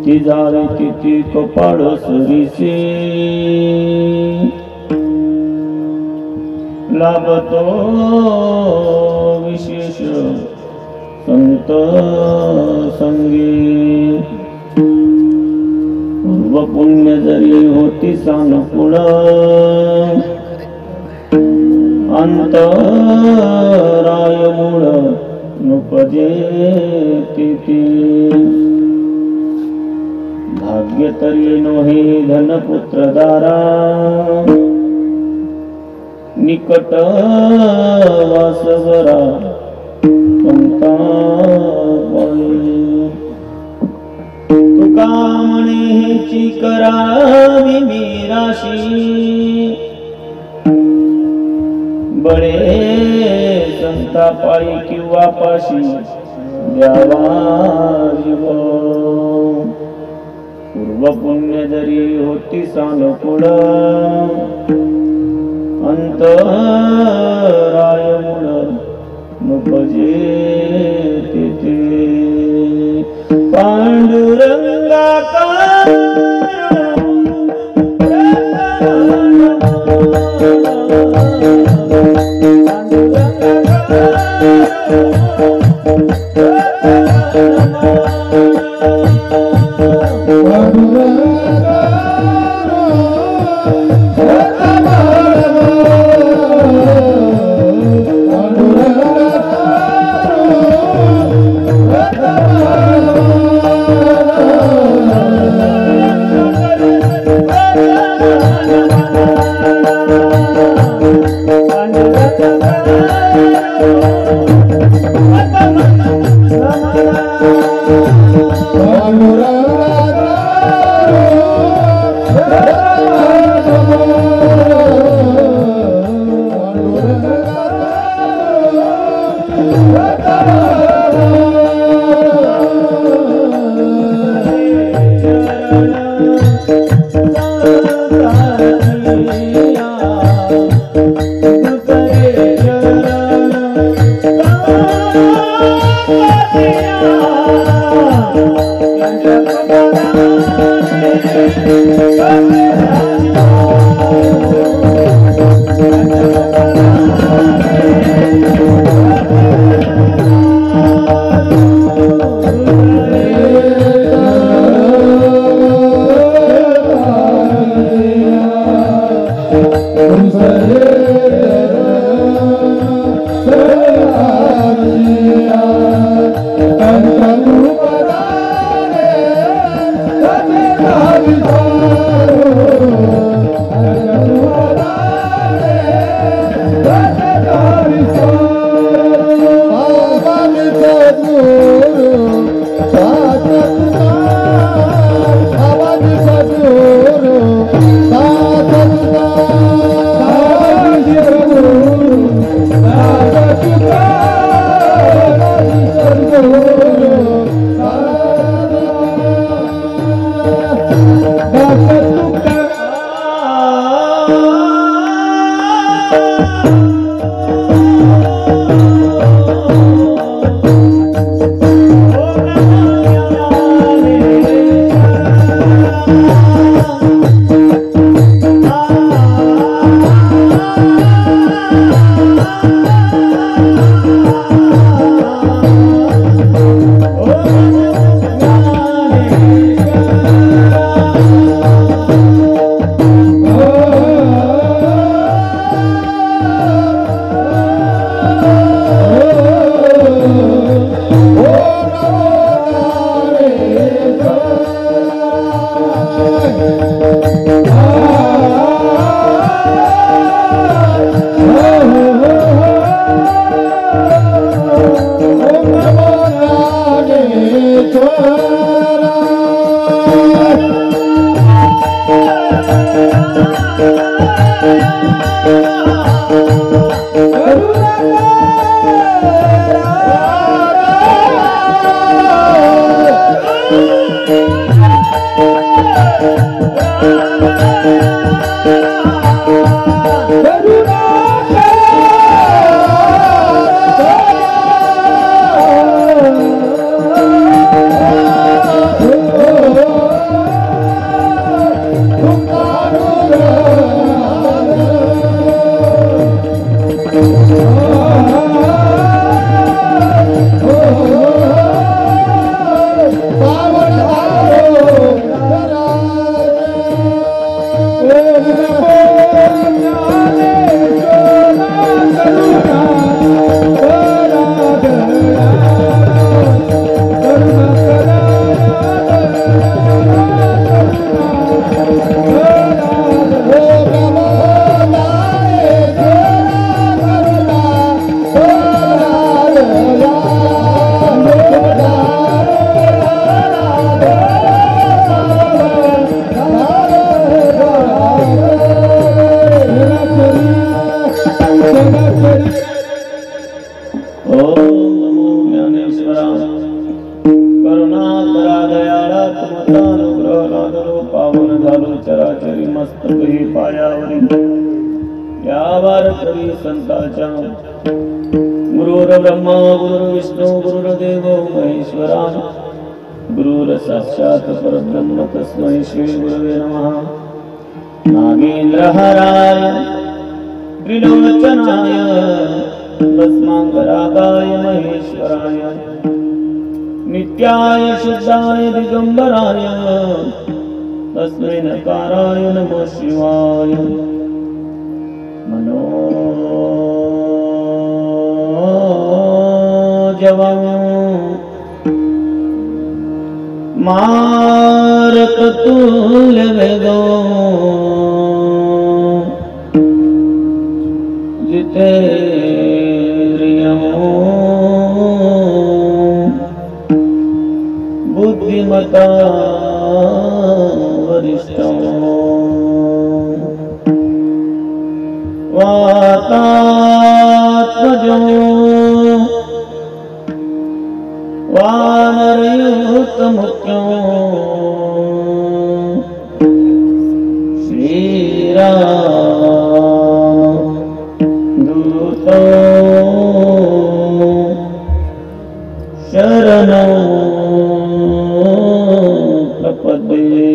जिथे जावे तिथे कपाळ सरीसे लाभतो विशेष संत संगी पूर्व पुण्य जरी होती सानुकूळ अंतराय मूळ नुपजे तिथे भाग्य तरी नोहे धनपुत्र दारा निकट वासवरा संता तुका म्हणे हेची करावी मीराशी बळे संता पायी किंवा पाशी द्यावा जीव पूर्व पुण्य जरी होती सानुकूळ अंतराय मूळ नुपजे तिथे पांडुरंगा ब्रह्मा गुरुर्विष्णु गुरुर्देव महेश्वरा गुरुर साक्षात् परब्रह्म तस्मै श्री गुरवे नमः। नागेन्द्रहाराय त्रिलोचनाय भस्मांगरागाय महेश्वराय नित्याय शुद्धाय दिगंबराय तस्मै नकाराय नमः शिवाय। जवं मारकतुल्य वेगो जितेन्द्रियं बुद्धिमता वरिष्ठं वातात्मजो वानरयुतमुख्यो श्रीरामदूतो शरणं प्रपद्ये।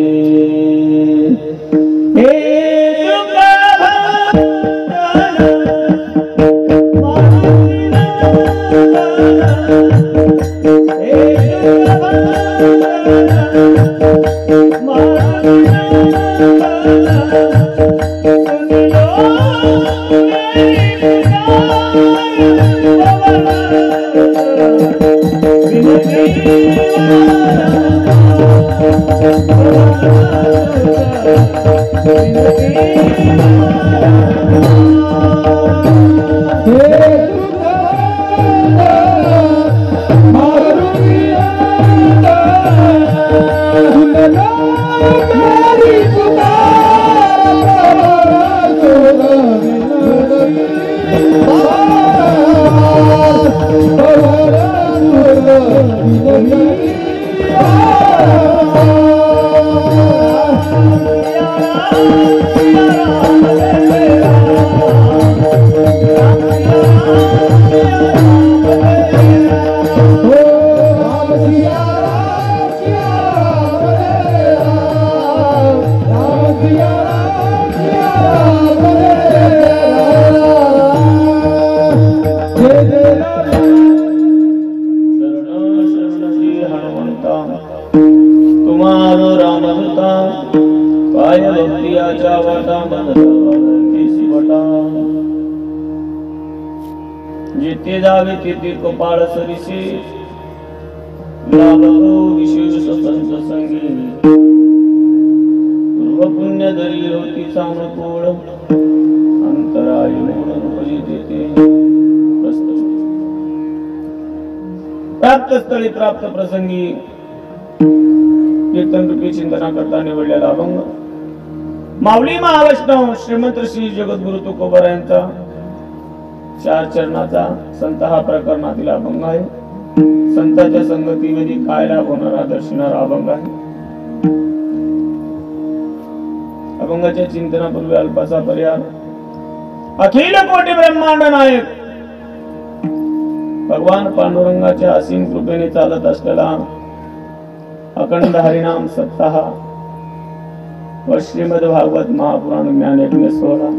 जिथे जावे तिथे कपाळ सरिसे लाभो विशेष संत संगी पूर्व पुण्य धरी होती सानुकूळ अंतराय मोडून उपजिते प्राप्त स्थळी प्राप्त प्रसंगी कीर्तन रूपी चिंतना करता निवडलेला अभंग माऊली महावैष्णव श्रीमंत श्री जगद्गुरु तुकोबार यांचा 4 चरणाचा संत हा प्रकरणातील अभंग आहे। संतांच्या संगतीमध्ये काय लाभ होणारा दर्शनारा अभंग आहे। अभंगाच्या चिंतनापूर्वी अल्पासा पर्याय। अखिल कोटी ब्रह्मांड नायक भगवान पांडुरंगाच्या असीम कृपेने चालत असलेला अखंड हरिनाम सप्ताह व श्रीमद भागवत महापुराण ज्ञान यज्ञ सोहळा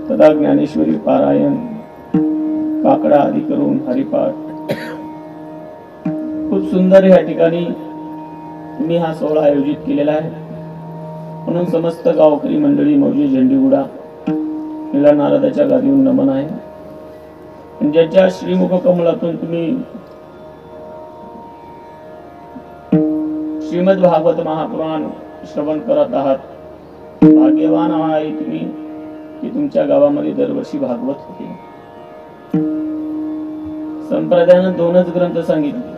तथा ज्ञानेश्वरी पारायण काकडा आदी करून हरिपाठ खूप सुंदर या ठिकाणी तुम्ही हा सोहळा आयोजित केलेला आहे. म्हणून समस्त गावकरी मंडळी मौजे झेंडीगुडा निळा नारदाच्या गादीहून नमन आहे. ज्याच्या श्रीमुख कमलातून तुम्ही श्रीमद भागवत महापुराण श्रवण करत आहात. भाग्यवान आहे तुम्ही की तुमच्या गावामध्ये दरवर्षी भागवत होते. संप्रदायानं दोनच ग्रंथ सांगितले,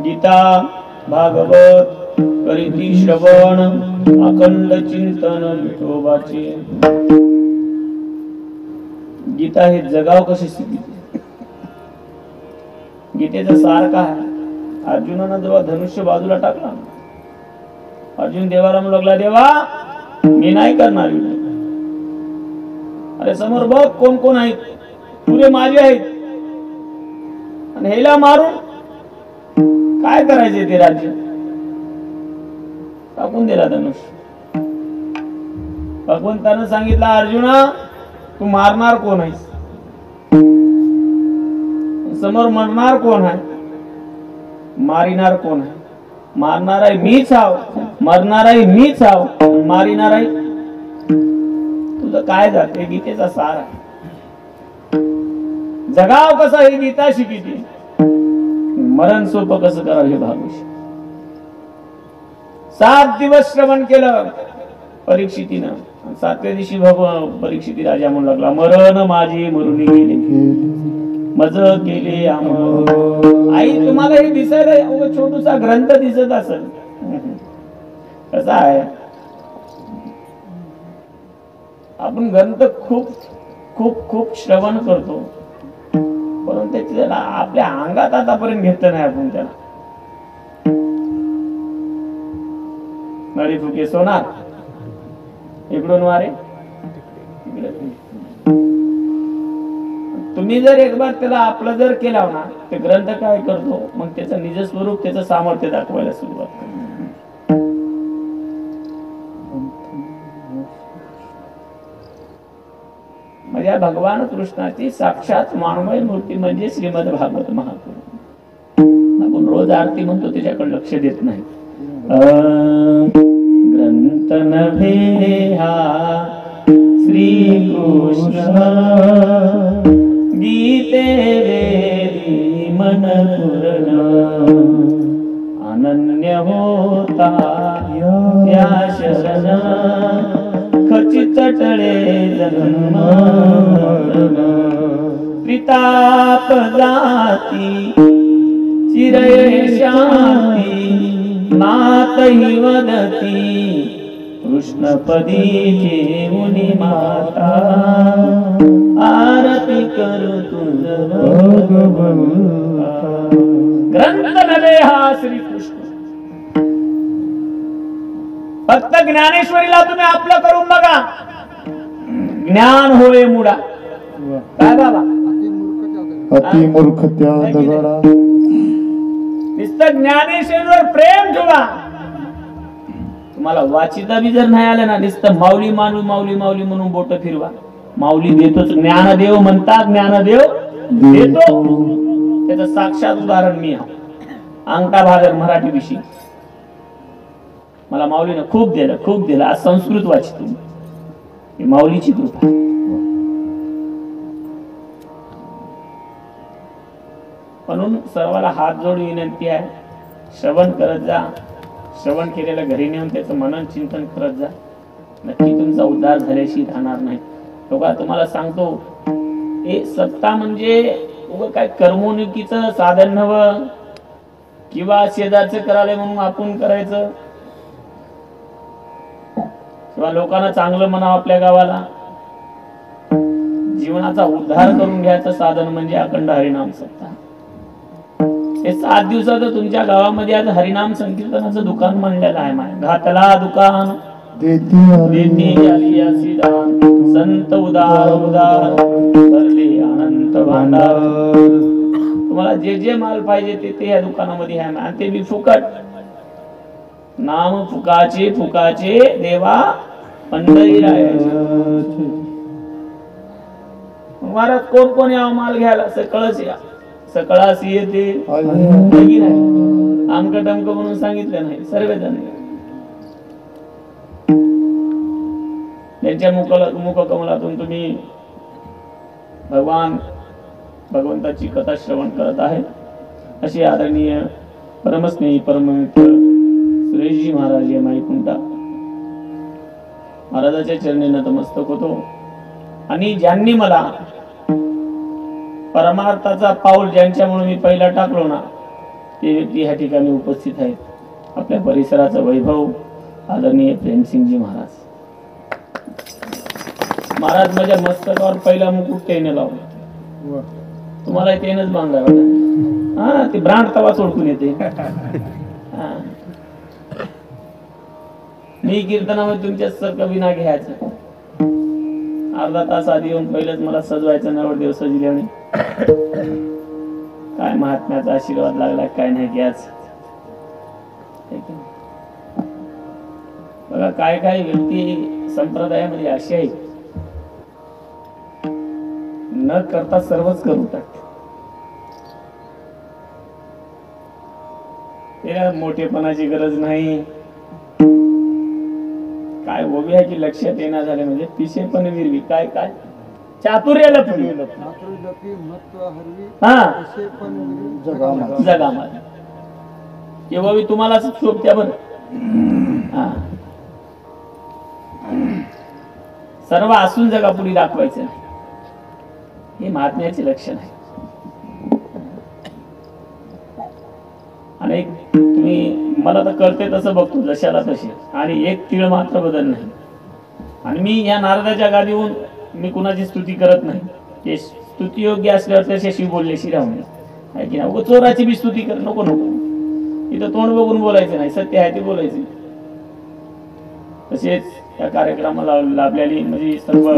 गीता भागवत करीती श्रवण अखंड चिंतन विठोबाचे. गीता हे जगाव कशी स्थिती. गीतेचा सार काय? अर्जुनानं जेव्हा धनुष्य बाजूला टाकला, अर्जुन देवाला म्हणू लागला, देवा मी नाही करणार. अरे समोर बघ कोण कोण आहेत, पुरे माझे आहेत, आणि हेला मारून काय करायचे ते राज्य. टाकून दिला धनुष्य. भगवंतानं सांगितलं, अर्जुना तू मारणार कोण आहेस? समोर मरणार कोण आहे? मारिनार कोण आहे? मारणार आहे मीच हाव, मरणार आहे मीच हाव, मारिनार आहे तुझं काय जाते. गीतेचा सार आहे. जगाव कसं हे गीता शिकिते, मरण सोपं कसं करावं हे भागवत. 7 दिवस श्रवण केलं परीक्षितीनं. 7व्या दिवशी परीक्षिती राजा म्हणू लागला, मरण माझे मरुनी गेले, मज केले आम. आई तुम्हाला हे दिसायला छोटूसा ग्रंथ दिसत असेल, कसा आहे आपण ग्रंथ खूप खूप खूप श्रवण करतो, परंतु त्याला आपल्या अंगात आतापर्यंत घेतलं नाही आपण. त्याला नळी फुके सोनार इकडून वारे. तुम्ही जर एक बार त्याला आपलं जर केला ना, ते ग्रंथ काय करतो मग त्याचं निज स्वरूप, त्याचं सामर्थ्य दाखवायला सुरुवात करतो. म्हणजे भगवान कृष्णाची साक्षात मानमय मूर्ती म्हणजे श्रीमद भागवत महापुराण. आपण रोज आरती म्हणतो, त्याच्याकडे लक्ष देत नाही. ग्रंथ नव्हे हा श्री कृष्ण, गीते वेदी मन पूर्ण, अनन्य होता या शरण, खचित टळे जन्म त्रिताप जाती चिरये शांती, नातहि वदती कृष्णपदी जेऊनी माता, आरती करू तुझ भगवंता. ग्रंथ नव्हे हा श्री कृष्ण. फक्त ज्ञानेश्वरीला तुम्ही आपलं करून बघा. ज्ञान होय मुडा. काय बाबा अति मूर्ख त्या दगडा. नुसतं ज्ञानेश्वरीवर प्रेम ठेवा. तुम्हाला वाचिता बी जर नाही आलं ना, नुसतं माऊली मानू माऊली माऊली म्हणून बोट फिरवा. माऊली देतोच. ज्ञानदेव म्हणतात, ज्ञानदेव देतो. त्याचं साक्षात उदाहरण मी आहे. अंगठा भागर मराठी विषयी मला माऊलीनं खूप दिलं. आज संस्कृत वाचतो. ही माऊलीची कृपा. म्हणून सर्वाला हात जोडून विनंती आहे, श्रवण करत जा. श्रवण केलेलं घरी नेऊन त्याचं मनन चिंतन करत जा. नक्की तुमचा उद्धार झाल्याशी राहणार नाही. लोका तुम्हाला सांगतो, हे सत्ता म्हणजे उगा काय करमणुकीचं साधन नव्हं, किंवा शेजारचं करायला म्हणून आपण करायचं, किंवा लोकांना चांगलं म्हणावं आपल्या गावाला. जीवनाचा उद्धार करून घ्यायचं साधन म्हणजे अखंड हरिनाम सत्ता. हे 7 दिवसाचं तुमच्या गावामध्ये आज हरिनाम संकीर्तनाचं दुकान मांडलेलं आहे. घातला दुकान देती आली असी दान, संत उदार उदार भरले अनंत भांडार. तुम्हाला जे जे माल पाहिजे ते या दुकानामध्ये आहे. आणि ते बी फुकट. नाम फुकाचे फुकाचे देवा पंढरी रायाचे. महाराज कोण कोण यावं माल घ्यायला? सकळच या, सकळास येते आई. की नाही, आमकं टमकं म्हणून सांगितलं नाही, सर्वजण या. त्यांच्या मुखकमलातून तुम्ही भगवंताची कथा श्रवण करत आहे. असे आदरणीय परमस्नेही परममित्र सुरेशजी महाराज या माईकुंटा महाराजाच्या चरणी नतमस्तक होतो. आणि ज्यांनी मला परमार्थाचा पाऊल ज्यांच्यामुळे मी पहिला टाकलो ना, ते व्यक्ती ह्या ठिकाणी उपस्थित आहेत. आपल्या परिसराचा वैभव आदरणीय प्रेमसिंगजी महाराज. महाराज माझ्या मस्तकावर पहिला मुकुट त्याने लावला. तुम्हाला तेनच बांधला वाटत. हा, ते ब्रांड तवा ओळखून येते. हा. मी कीर्तनामध्ये तुमच्या सारखं विना घ्यायचं. अर्धा तास आधी येऊन पहिलेच मला सजवायचं, नवरदेव सजले आणि काय महात्म्याचा आशीर्वाद लागला काय नाही की आज. बघा काय काय व्यक्ती संप्रदायामध्ये अशी आहेत, न करता सर्वच करू टाकते. त्याला मोठेपणाची गरज नाही. काय उभी आहे की लक्षात येणार झाले म्हणजे पिशे पण विरवी काय काय चातुर्य लपली. हा जगामध्ये केव्हा तुम्हाला शोभत्या बरं. हा, सर्व असून जगापुढे दाखवायचं नाही, हे महात्म्याचे लक्षण आहे. आणि तुम्ही मला तर कळते तसं बघतो जशाला तसे, आणि एक तीळ मात्र बदल नाही. आणि मी या नारदाच्या गादीहून मी कुणाची स्तुती करत नाही. ते स्तुती योग्य असल्यावर त्याच्याशी बोलल्याशी राहून आहे की नाही. चोराची बी स्तुती कर नको नको, इथं तोंड बघून बोलायचं नाही, सत्य आहे ते बोलायचं. तसेच या कार्यक्रमाला लाभलेली म्हणजे सर्व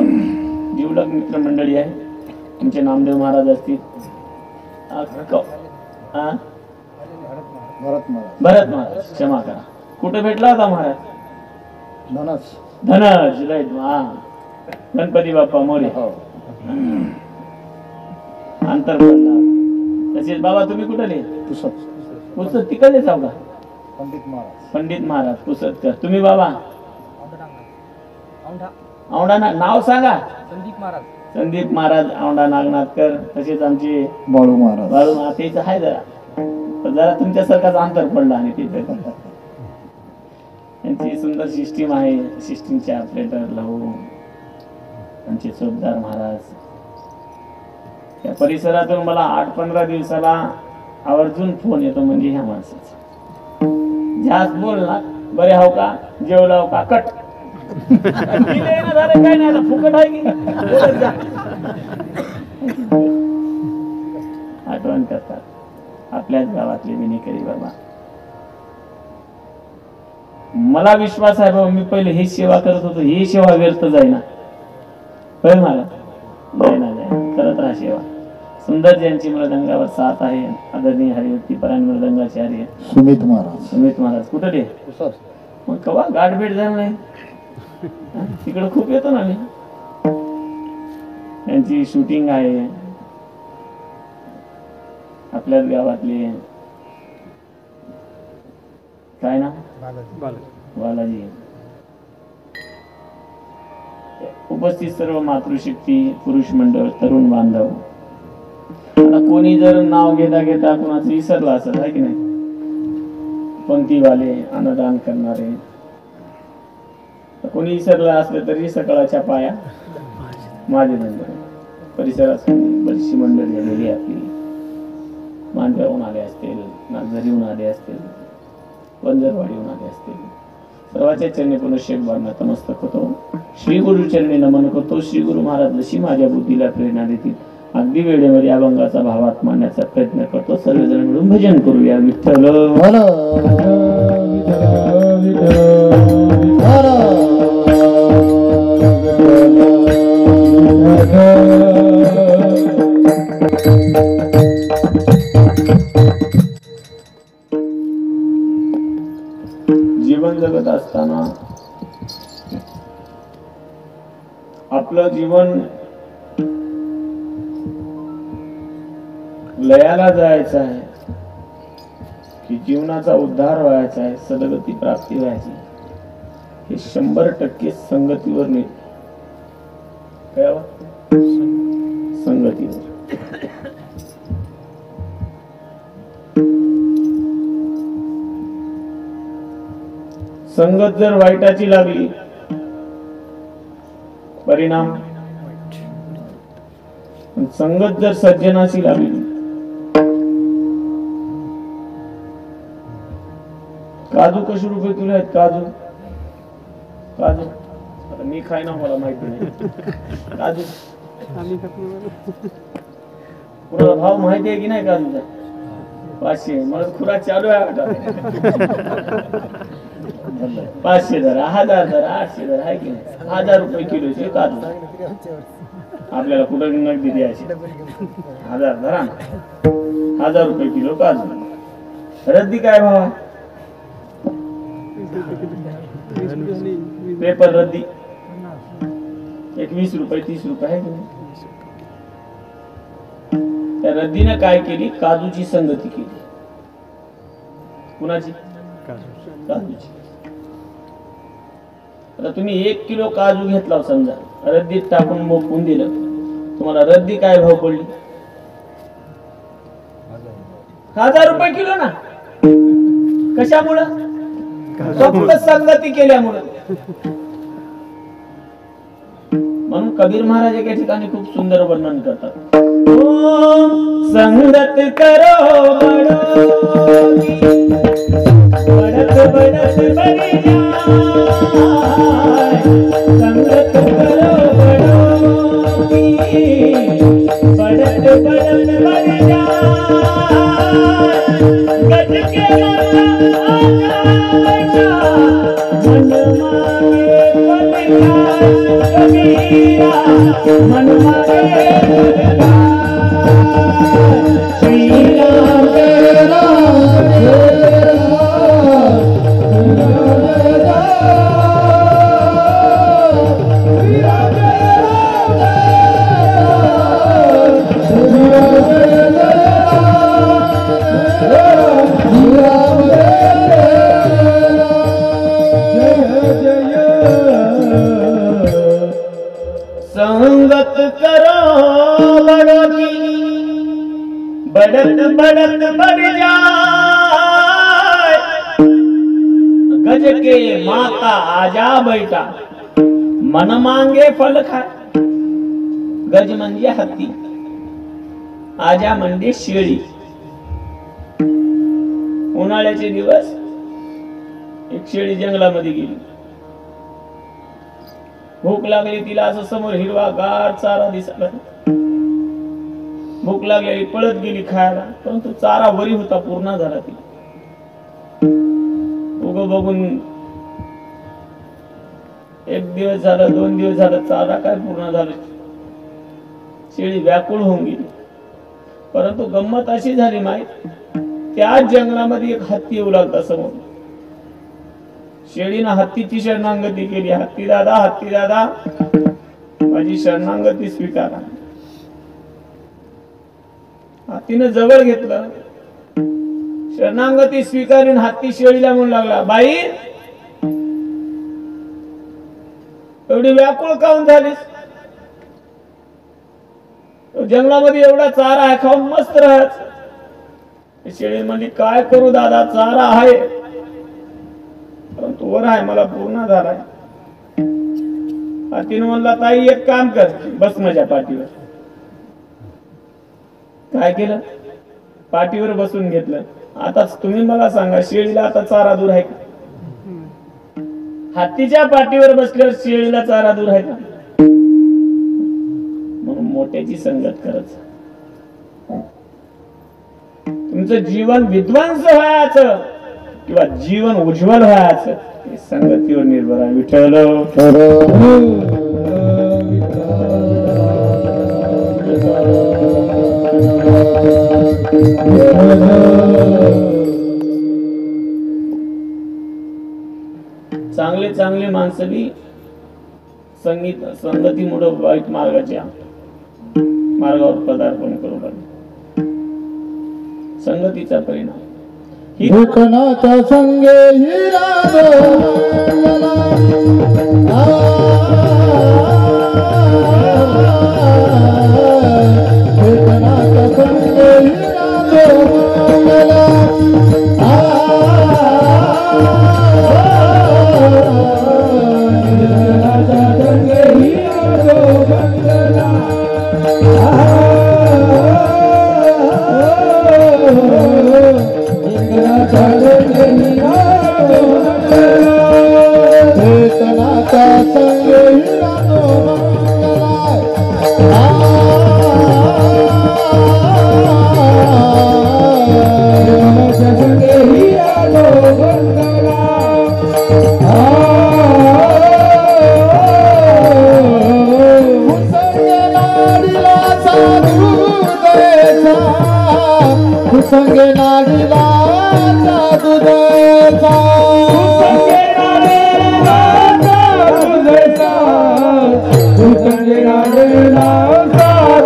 जीवलग मित्रमंडळी आहे. तुमचे नामदेव महाराज असतील, भरत महाराज, क्षमा करा, कुठे भेटला होता महाराज? धनज गणपती बाप्पा मोरे अंतर पडला. तसेच बाबा तुम्ही कुठले? पुसत तिकडे जाऊ का? पंडित महाराज पुसतकर. तुम्ही बाबा? औंढा नाव सांगा. संदीप महाराज औंढा नागनाथकर. तसेच आमचे बाळू महाराज तेच आहे जरा तुमच्यासारखाच अंतर पडला. आणि तिथे त्यांची सुंदर सिस्टीम आहे. सिस्टीमचे ऑपरेटर लहू आमचे चोपदार महाराज. या परिसरातून मला 8-15 दिवसाला आवर्जून फोन येतो म्हणजे ह्या माणसाचा. जास्त बोल ना, बरे हाव का, जेवला का, कट झालं काय नाही, फुकट आहे की आठवण करतात. आपल्याच गावातले विनेकरी बाबा. मला विश्वास आहे बाबा, मी पहिले ही सेवा करत होतो, ही सेवा व्यर्थ जाईना. होय मला जाईना करत राहा सेवा. सुंदर ज्यांची मृदंगावर साथ आहे आदरणीय हरिभक्ती परायण मृदंगाचार्य सुमित महाराज. कुठे रे मग कवा गाठ भेट झाला नाही, तिकडे खूप येतो ना मी. त्यांची शूटिंग आहे आपल्याच गावातले, काय ना बालाजी. उपस्थित सर्व मातृशक्ती, पुरुष मंडळ, तरुण बांधव. आता कोणी जर नाव घेता घेता कोणाचं विसरलं असं आहे की नाही, पंक्तीवाले, अन्नदान करणारे, कोणी विसरलं असलं तरी सकाळच्या पाया माझे मंडळ. परिसरात बरीचशी मंडळी आलेली आपली, मांडव्याहून आले असतील, नागझरीहून आले असतील, वंजरवाडीहून आले असतील. सर्वांच्या चरणी पुनश्च एकबार नतमस्तक होतो. श्री गुरु चरणी नमन करतो. श्री गुरु महाराज जशी माझ्या बुद्धीला प्रेरणा देतील अगदी वेळेमध्ये अभंगाचा भावात मांडण्याचा प्रयत्न करतो. सर्वजण मिळून भजन करूया. विठ्ठल जीवन जगत असताना आपलं जीवन लयाला जायचं आहे की जीवनाचा उद्धार व्हायचा आहे, सद्गती प्राप्ती व्हायची, हे 100% संगतीवर संगतीवर. संगत जर वाईटाची लागली परिणाम, संगत जर सज्जनाची लागली, काजू कशी रुपये किलो आहेत? काजू काजू आता मी खाय ना, मला माहिती नाही. काजू कुणाला भाव माहिती आहे की नाही काजूचा? 500. मला खुराक चालू आहे आता. 500 धरा, 1000 धरा, 800 धरा, आहे की नाही? 1000 रुपये किलोचे काजू आपल्याला कुठं नगदी द्यायची. 1000 धरा, 1000 रुपये किलो काजू. रद्दी काय भाव आहे? पेपर रद्दी 20 रुपये 30 रुपये आहे की नाही? त्या रद्दीने काय केली? काजूची संगती केली. कुणाची? काजूची. आता तुम्ही 1 किलो काजू घेतला समजा, रद्दीत टाकून मोपून दिलं, तुम्हाला रद्दी काय भाव पडली? 1000 रुपये किलो ना. कशामुळं? फक्त संगती केल्यामुळे. म्हणून कबीर महाराज एका ठिकाणी खूप सुंदर वर्णन करतात. संगत करो बड़ोगी, बढ़त बढ़त बढ़ी जाए. संगत करो बड़ोगी, बढ़त बढ़त बढ़ी जाए. गज के मन मांगे कबीरा, मन मांगे श्री राम संगत करो बड़ोगी, बढ़त बढ़त बढ़ जाए. गज के माता आजा बैठा, मन मांगे फल खाय. गज म्हणजे हत्ती, आजा म्हणजे शेळी. उन्हाळ्याचे दिवस एक शेळी जंगलामध्ये गेली. भूक लागली तिला, असं समोर हिरवागार चारा दिसला. भूक लागलेली पळत गेली खायला, परंतु चारा वरी होता, पूर्ण झाला. ती उग बघून 1 दिवस झाला, 2 दिवस झाला, चारा काय पूर्ण झाला. शेळी व्याकुळ होऊन गेली. परंतु गंमत अशी झाली माहित, त्या जंगलामध्ये एक हत्ती येऊ लागला समोर. शेळीनं हत्तीची शरणागती केली. हत्ती दादा माझी शरणागती स्वीकारा. हत्तीनं जवळ घेतलं, शरणागती स्वीकारून हत्ती शेळीला म्हणू लागला, बाई एवढी व्याकुळ काऊन झालीस? जंगलामध्ये एवढा चारा आहे, खाऊन मस्त राहत. शेळी म्हणली, काय करू दादा, चारा आहे परंतु वर आहे, मला पूर्ण झालाय. हत्तीनं म्हणला, ताई एक काम कर, बस माझ्या पाठीवर. काय केलं? पाठीवर बसून घेतलं. आता तुम्ही मला सांगा, शेळीला आता चारा दूर आहे का? हत्तीच्या पाठीवर बसल्यावर शेळीला चारा दूर आहे का? म्हणून मोठ्याची संगत करायचं. तुमचं जीवन विध्वंस व्हायचं किंवा जीवन उज्ज्वल व्हायचं हे संगतीवर निर्भर आहे. विठ्ठल चांगले चांगले माणसं बी संगतीमुळे वाईट मार्गावर पदार्पण करू लागले. संगतीचा परिणाम दुखनाचा संगे हिरा दुखनाचा संगे हिरा संगे नाडीला साधू देसा संगे नाडीला साधू देसा संगे नाडीला साधू देसा संगे नाडीला साधू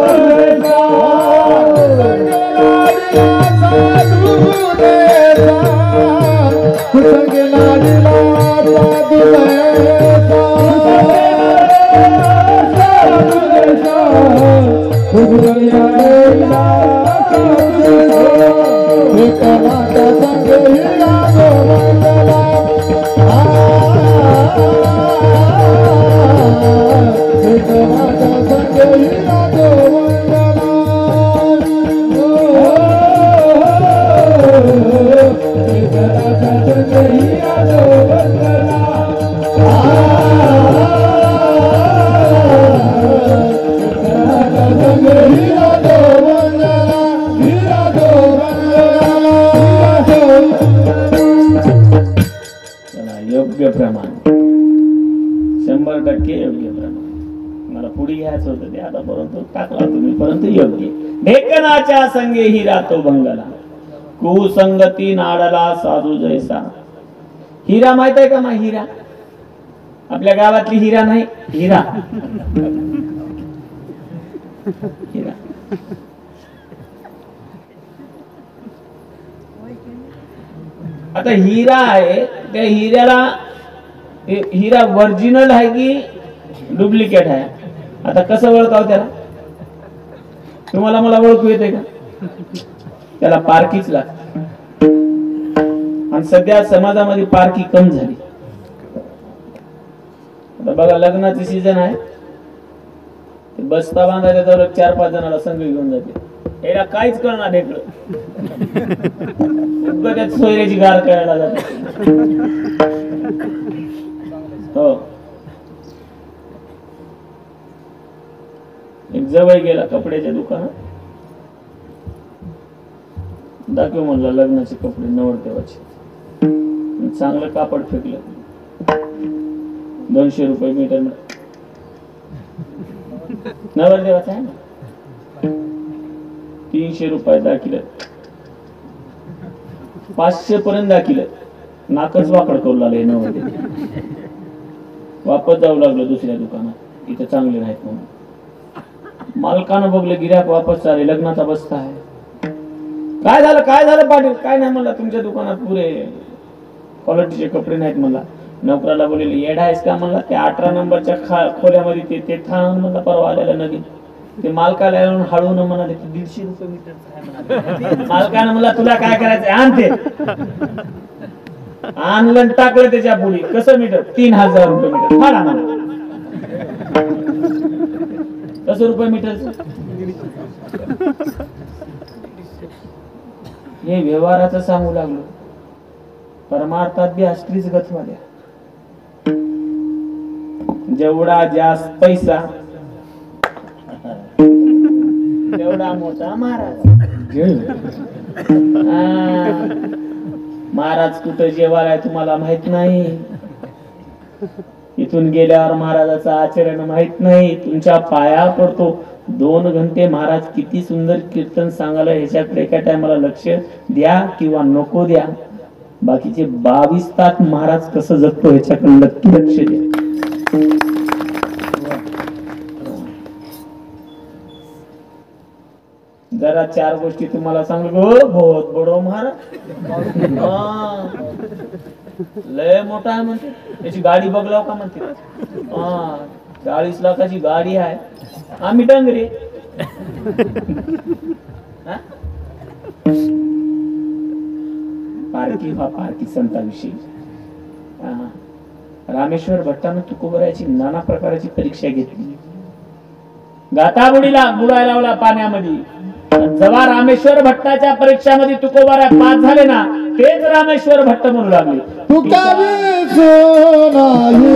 देसा संगे नाडीला साधू देसा साधू देसा संगे नाडीला दुखनाचा संगे हिरा गोवंदना दुखनाचा संगे हिरा गोवंदना दुखनाचा संगे हिरा गोवंदना दुखनाचा संगे हिरा गोवंदना हिरा योग्य प्रमाण 100% योग्य प्रमाण मला पुढे घ्यायचं होतं ते आता परंतु टाकला तुम्ही परंतु योग्य ढेकणाच्या संगे हिरा तो भंगला कुसंगती नाडला साधू जैसा हिरा माहित आहे का हिरा आपल्या गावातली हिरा नाही हिरा हिरा आता हिरा आहे त्या हिऱ्याला हिरा ओरिजिनल आहे की डुप्लिकेट आहे आता कसं ओळखावं त्याला तुम्हाला मला ओळखू येते का त्याला पारखीच लागते आणि सध्या समाजामध्ये पारखी कम झाली आता बघा लग्नाची सीझन आहे बस्ता बांधायला जवळ 4-5 जणाला संघ घेऊन जाते याला काहीच करणार ढेकळ त्यात सोयऱ्याची गार करायला जाते हो एक जवळ गेला कपड्याच्या दुकानात दाखव म्हणला लग्नाचे कपडे नवरदेवाचे चांगलं कापड फेकलं 200 रुपये मीटर नवरदेवाचा आहे ना 300 रुपये दाखिलं 500 पर्यंत दाखिलं नाकच वाकड करू लागले नवरदेव वापस जाऊ लागलो दुसऱ्या दुकानात इथे चांगले नाहीत म्हणून मालकानं बघलं गिऱ्हाईक वापस चालले लग्नाचा बस्ता आहे काय झालं पाटील काय नाही म्हणला तुमच्या दुकानात पुरे क्वालिटीचे कपडे नाहीत म्हणला नोकराला बोलले येडा आहेस का म्हणला त्या 18 नंबरच्या खोल्यामध्ये ते थांब म्हणला परवा आलेला नवीन ते मालकाला येऊन हळून म्हणाले 150 रुपये मीटर मालकानं म्हणला तुला काय करायचंय आणते आणलं टाकलं त्याच्या पुढे कसं मीटर 3000 रुपये मीटर मला म्हणा कसं रुपये मीटर हे व्यवहाराचं सांगू लागलो परमार्थात बी असलीच गतवाल्या जेवढा जास्त पैसा तेवढा मोठा महाराज महाराज कुठं जेवायला तुम्हाला माहित नाही इथून गेल्यावर महाराजाचं आचरण माहित नाही तुमच्या पाया पडतो 2 घंटे महाराज किती सुंदर कीर्तन सांगायला ह्याच्याकडे एका टायमाला लक्ष द्या किंवा नको द्या बाकीचे 22 तास महाराज कसं जगतो ह्याच्याकडे नक्की लक्ष द्या जरा चार गोष्टी तुम्हाला सांगू गो बहुत बडो महाराज लय मोठा आहे म्हणते त्याची गाडी बघलाव का म्हणते 40 लाखाची गाडी आहे आम्ही डंगरे पारखी संतांविषयी रामेश्वर भट्टानं तुकोबराची नाना प्रकारची परीक्षा घेतली गाताबुडीला बुडायला लावला पाण्यामध्ये जेव्हा रामेश्वर भट्टाच्या परीक्षामध्ये तुकोबारा पास झाले ना तेच रामेश्वर भट्ट म्हणू लागले तुकावी सोनाई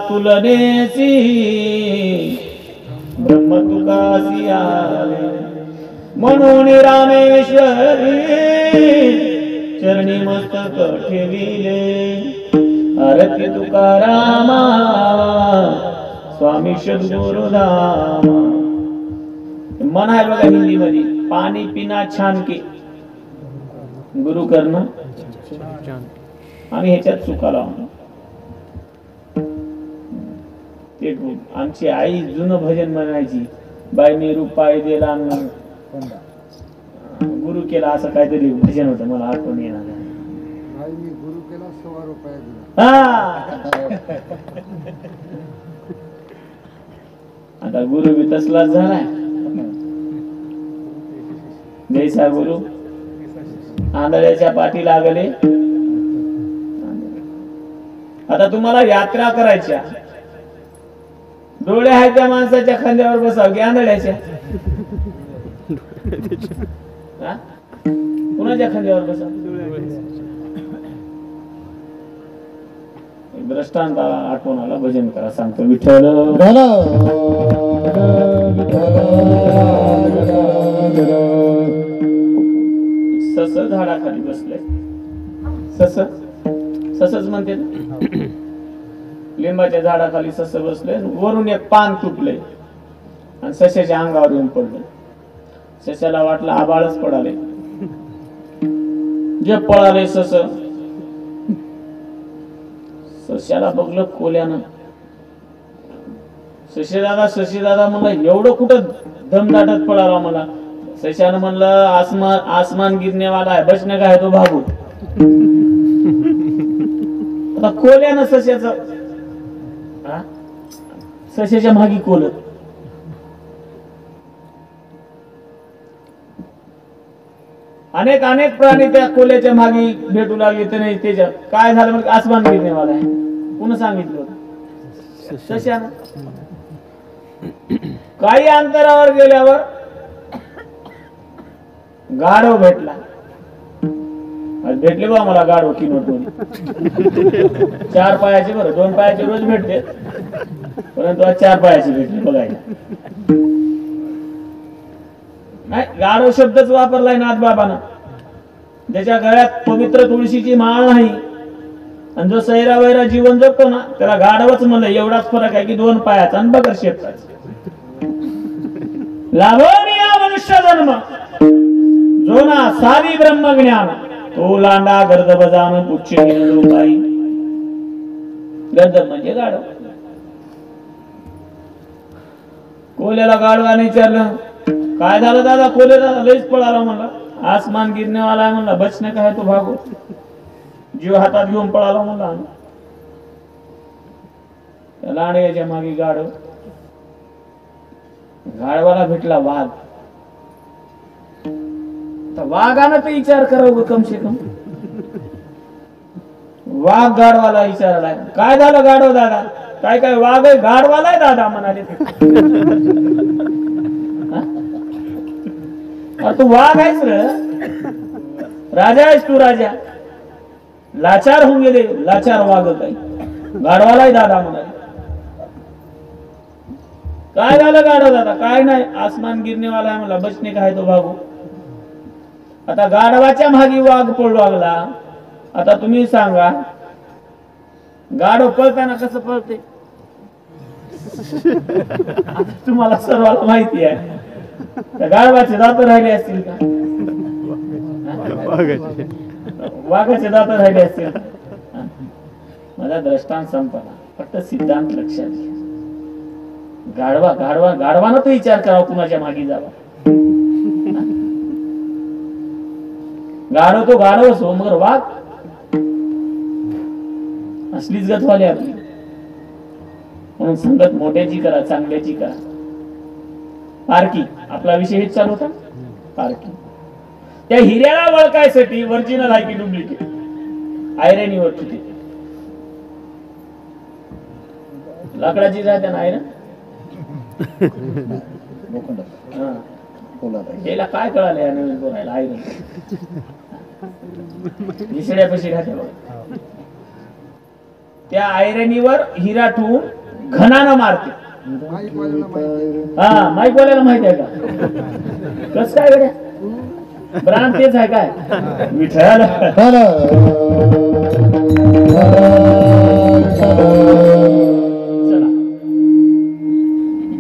तुलनेसी ब्रह्म तुकासी आले म्हणून रामेश्वरी चरणी मस्तक ठेविले आरती तुकारामा स्वामी सद्गुरुधाम मन आहे बघा हिंदी मध्ये पाणी पिना छान के गुरु करणं आणि ह्याच्यात चुका लावणं आमची आई जुनं भजन म्हणायची बाई मी रुपाई दिला गुरु केला असं काहीतरी भजन होतं मला आठवण येणार गुरु केला 100 रुपये दिला आता गुरु बी तसलाच झालाय जैसा गुरु आंधळ्याच्या पाठी लागले आता तुम्हाला यात्रा करायच्या डोळे आहेत त्या माणसाच्या खांद्यावर बसाव की आंधळ्याच्या कुणाच्या खांद्यावर बसाव दृष्टांत आठवण आला भजन करा सांगतो विठ्ठल सस झाडाखाली बसले ससच म्हणते ना लिंबाच्या झाडाखाली सस बसले वरून एक पान तुटले आणि सश्याच्या अंगावर येऊन पडले सश्याला वाटलं आबाळच पडाले जे पळाले सश्याला बघलं कोल्यानं शशी दादा म्हणलं एवढं कुठं दमदाटत पळाला मला सश्यानं म्हणलं आसमान गिरने वाला है बचने का है तो भागू आता कोल्यानं सश्याच्या मागी कोल अनेक प्राणी त्या कोल्याच्या मागी भेटू लागले तर नाही त्याच्या काय झालं म्हणजे आसमान गिरने वाला आहे कोण सांगितलं सश्यानं काही अंतरावर गेल्यावर गाढव भेटला भेटले बा मला गाढव किनोट मध्ये 4 पायाचे बरं 2 पायाचे रोज भेटते परंतु आज 4 पायाचे भेटले बघायला नाही गाढव शब्दच वापरलाय नाथ बाबांना ज्याच्या गळ्यात पवित्र तुळशीची माळ नाही आणि जो सैरा वैरा जीवन जगतो ना त्याला गाढवच म्हणलं एवढाच फरक आहे की 2 पायाचा आणि बगर शेपटाचा लाभोनिया मनुष्य जन्म जो ना सारी ब्रह्मज्ञान तो लांडा गर्द बजान पुच्छे लोकाई गर्द म्हणजे गाढव कोल्याला गाढवाने विचारलं काय झालं दादा कोले दादा लईच पळाला म्हणला आसमान गिरने वाला आहे म्हणला, बचने का है तो भागो. जीव हातात घेऊन पळाला म्हणला. त्या लांडग्याच्या मागे गाढवाला भेटला वाघ. वाघानं तर विचार करावं कम से कम. वाघ गाढवाला विचारला, काय झालं गाढव दादा? काय काय वाघ आहे गाढवाला आहे दादा म्हणाले. तू वाघ आहेस र, राजा आहेस तू राजा. लाचार होऊन गेले, लाचार वाघ काही गाढवाला आहे दादा म्हणाले. काय झालं गाढव दादा? काय नाही, आसमान गिरने वाला आहे मला, बचने का है तो भागो. आता गाढवाच्या मागे वाघ पळू लागला. आता तुम्ही सांगा, गाढव पळताना कसं पळते? तुम्हाला सर्वांना माहिती आहे. त्या गाढवाचे दात राहिले असतील का? वाघाचे दात राहिले असतील. माझा दृष्टांत संपला, फक्त सिद्धांत लक्षात घ्या. गाढवानं तो विचार करावा कुणाच्या मागे जावा. गाढव तो गाढवच हो, मगर वाघ असलीच गतवाली आपली. म्हणून संगत मोठ्याची करा, चांगल्याची करा. पारखी आपला विषय हेच चालू होता. पारखी त्या हिऱ्याला ओळखायसाठी ओरिजिनल आहे की डुप्लिकेट, आयरन वर किती लाकडाची राहते ना आयरन. याला काय कळालं या नवीन बोलायला? आयरन निसड्यापाशी राहते बघा. त्या आयरनीवर हिरा ठेवून घनानं मारते. हा, माईक बोलायला माहिती आहे का? कस काय गड्या? ब्रांड तेच आहे काय? विठ्ठल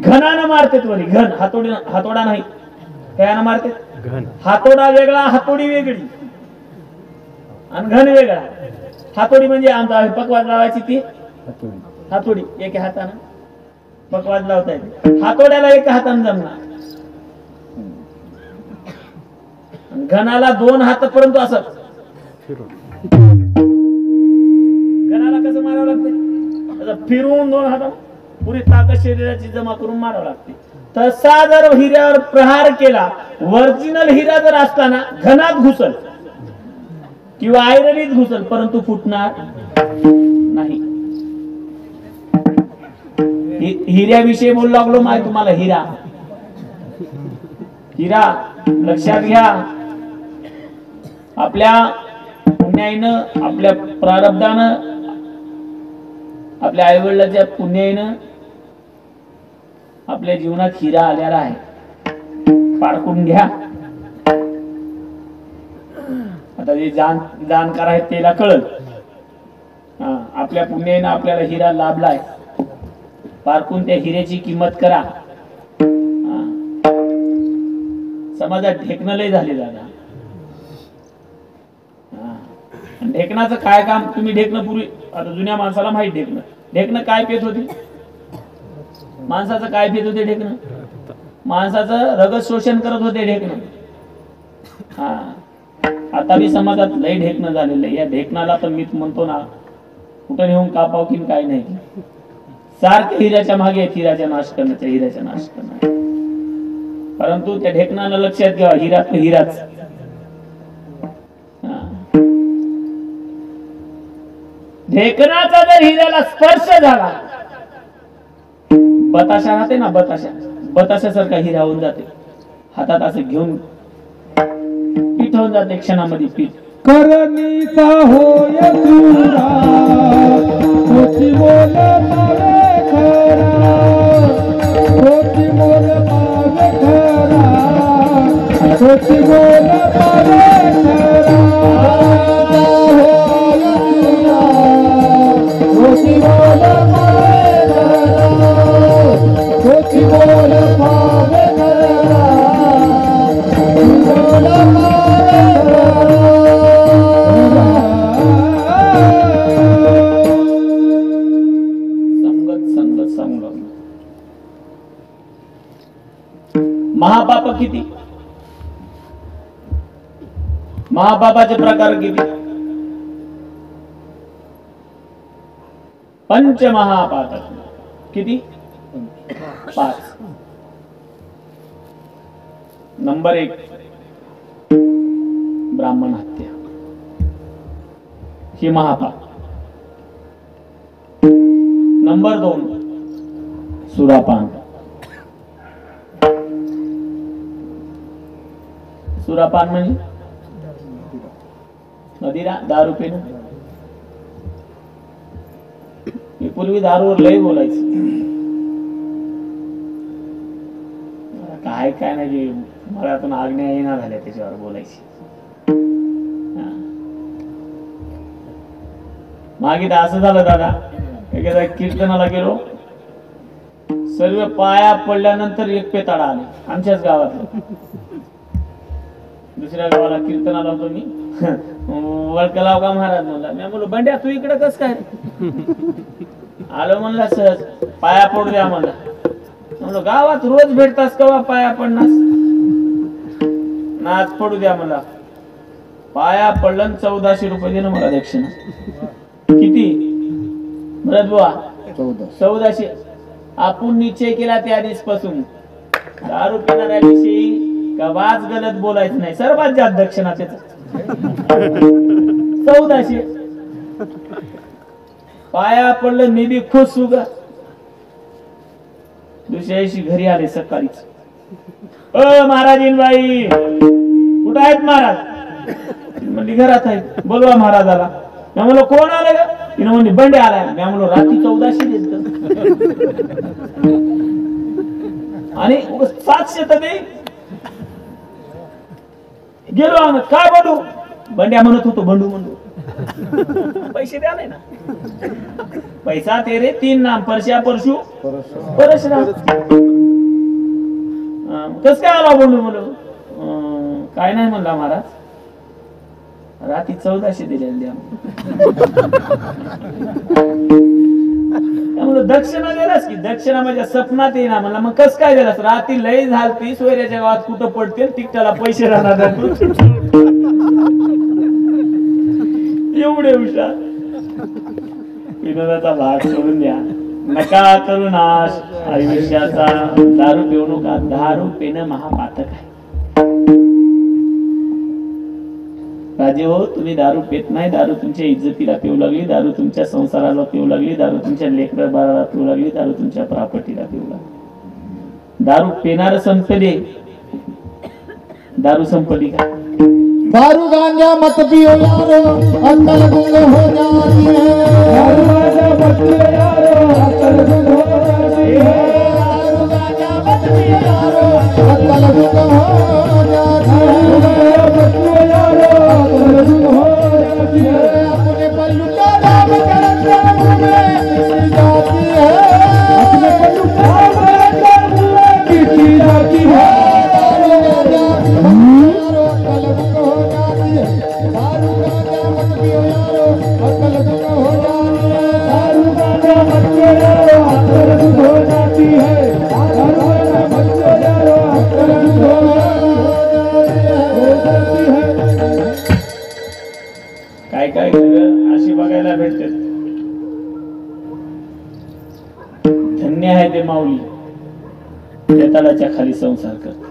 घनानं मारते. वरी घन, हातोडा नाही, त्यानं मारते. हातोडा वेगळा, हातोडी वेगळी आणि घन वेगळा. हातोडी म्हणजे आमचा पकवाज लावायची ती हातोडी, एका हातानं पकवाज लावता येते. हातोड्याला एका हातानं जमणार. घनाला दोन हात परंतु असं घनाला कसं मारावं लागते? फिरून दोन हात पुरी ताकद शरीराची जमा करून मारावं लागते. तसा जर हिऱ्यावर प्रहार केला, ओरिजिनल हिरा जर असताना घनात घुसल किंवा आयरनीत घुसल, परंतु फुटणार नाही. हिऱ्याविषयी बोलू लागलो माहिती तुम्हाला. हिरा लक्षात घ्या. आपल्या पुण्याईनं, आपल्या प्रारब्धानं, आपल्या आईवडिलाच्या पुण्याईनं आपल्या जीवनात हिरा आलेला आहे. पारखून घ्या. आता जे जाणकार आहेत त्याला कळल. आपल्या पुण्याईनं आपल्याला हिरा लाभलाय. पारखून त्या हिऱ्याची किंमत करा. समाजात ढेकणं लय झाले दादा. ढेकणाचं काय काम? तुम्ही ढेकणं पूर्वी, आता जुन्या माणसाला माहित ढेकणं काय पेत होती? माणसाचं काय पेत होते ढेकणं? माणसाचं रगत शोषण करत होते ढेकणं. आता बी समाजात लय ढेकणं झालेलं आहे. या ढेकणाला तर मी म्हणतो ना, कुठं नेऊन कापाव की काय नाही. सारखे हिऱ्याच्या मागे आहेत, हिऱ्याच्या नाश करण्याच्या, हिऱ्याच्या नाश करण्याच्या. परंतु त्या ढेकणाला लक्षात घ्या, हिरा तो हिराच. ढेकणाचा जर हिऱ्याला स्पर्श झाला, बताशा राहते ना, बताशासारखा हिरा होऊन जाते. हातात असं घेऊन पीठ होऊन जाते क्षणामध्ये. पीठ करणीचा होय तुरा, खोटी बोल पावे खरा, खोटी बोल पावे खरा, खोटी बोल पावे खरा. खोटी बोल पावे खरा, खोटी बोल पावे खरा, बोल पावे संगत. महापाप किती? महापापाचे प्रकार किती? पंचमहापातक किती? 5. नंबर 1 ब्राह्मण हत्या, ही महापाप. नंबर 2 सुरापान. सुरापान म्हणजे मदिरा, दारू पिणं. मी पूर्वी दारूवर लय बोलायचं, काय काय नाही, मळ्यातून आज्ञा येणार झाल्या त्याच्यावर बोलायची. मागे तर असं झालं दादा, एखाद्या कीर्तनाला गेलो, सर्व पाया पडल्यानंतर एक पेताडा आले आमच्याच गावातलं. दुसऱ्या गावाला कीर्तनाला होतो मी, वळकलाव का महाराज म्हणला. मी म्हणलो बंड्या तू इकडे कस काय आलो? म्हणला सहज पाया पडू द्या म्हणला. म्हणलो गावात रोज भेटतास कवा पाया पडणास? नाच पडू द्या म्हणला. पाया पडलं, 1400 रुपये दिलं मला दक्षिणा. किती भरत बुवा? 1400. आपण निश्चय केला त्या दिवसपासून दारू पिणाऱ्याविषयी का वाज गलत बोलायचं नाही, सर्वात जास्त दक्षिणा त्याचा 1400. पाया पडलं, मी बी खुश सुगा. दुसऱ्या दिवशी घरी आले सकाळीच. महाराजीनबाई कुठं आहेत महाराज? म्हणजे घरात आहेत. बोलवा महाराजाला. मी म्हणलो कोण आलं का? तिने म्हणली बंडे आलाय. मी म्हणलो रात्री 1400 दिलं आणि 700 तर दे. गेलो आम्ही, काय बंडू? बंड्या म्हणत होतो बंडू म्हणलो. पैसे द्या नाही ना. पैसा तेरे 3 नाम, परश्या परशु परशुराम. कस काय आला बंडू म्हणलो? काय नाही म्हणला महाराज, रात्री 1400 दिले द्या. दक्षिणा दिलास की? दक्षिणा माझ्या सपनात येईना म्हणला. मग कस काय दिलास? रात्री लय झालती, सोयऱ्याच्या गावात कुठं पडते, तिकटाला पैसे राहणार. एवढे हुशार. विनोदाचा भाग सोडून द्या, नका करू नाश आयुष्याचा. दारू पिऊ नका. दारू पिणं महापातक आहे. राजे हो, तुम्ही दारू पेत नाही. दारू तुमच्या इज्जतीला पिऊ लागली, दारू तुमच्या संसाराला पिऊ लागली, दारू तुमच्या लेकरा बाळाला पिऊ लागली, दारू तुमच्या प्रॉपर्टीला पिऊ लागली. दारू पिणार संपले, दारू संपली का? दारू गांजा मत पियो यारो, अक्कल गुंग हो जाती है. दारू गांजा मत पियो यारो, अक्कल गुंग हो जाती है. दारू गांजा मत पियो यारो, अक्कल गुंग हो जाती है. मत पियो यारो, अक्कल गुंग हो जाती है. अपने पर लुटा दाम करते में जाती है. अपने पर लुटा दाम करते में की जाती है. दारू गांजा यारो, अक्कल गुंग हो जाती है. दारू गांजा मत पियो यारो, अक्कल गुंग हो जाती है. दारू गांजा मत पियो यारो, अक्कल गुंग हो जाती है. दारू गांजा मत पियो यारो, अक्कल गुंग हो जाती है. काय काय घरं अशी बघायला भेटतात. धन्य आहे ते माऊली, बेताळाच्या खाली संसार करतात.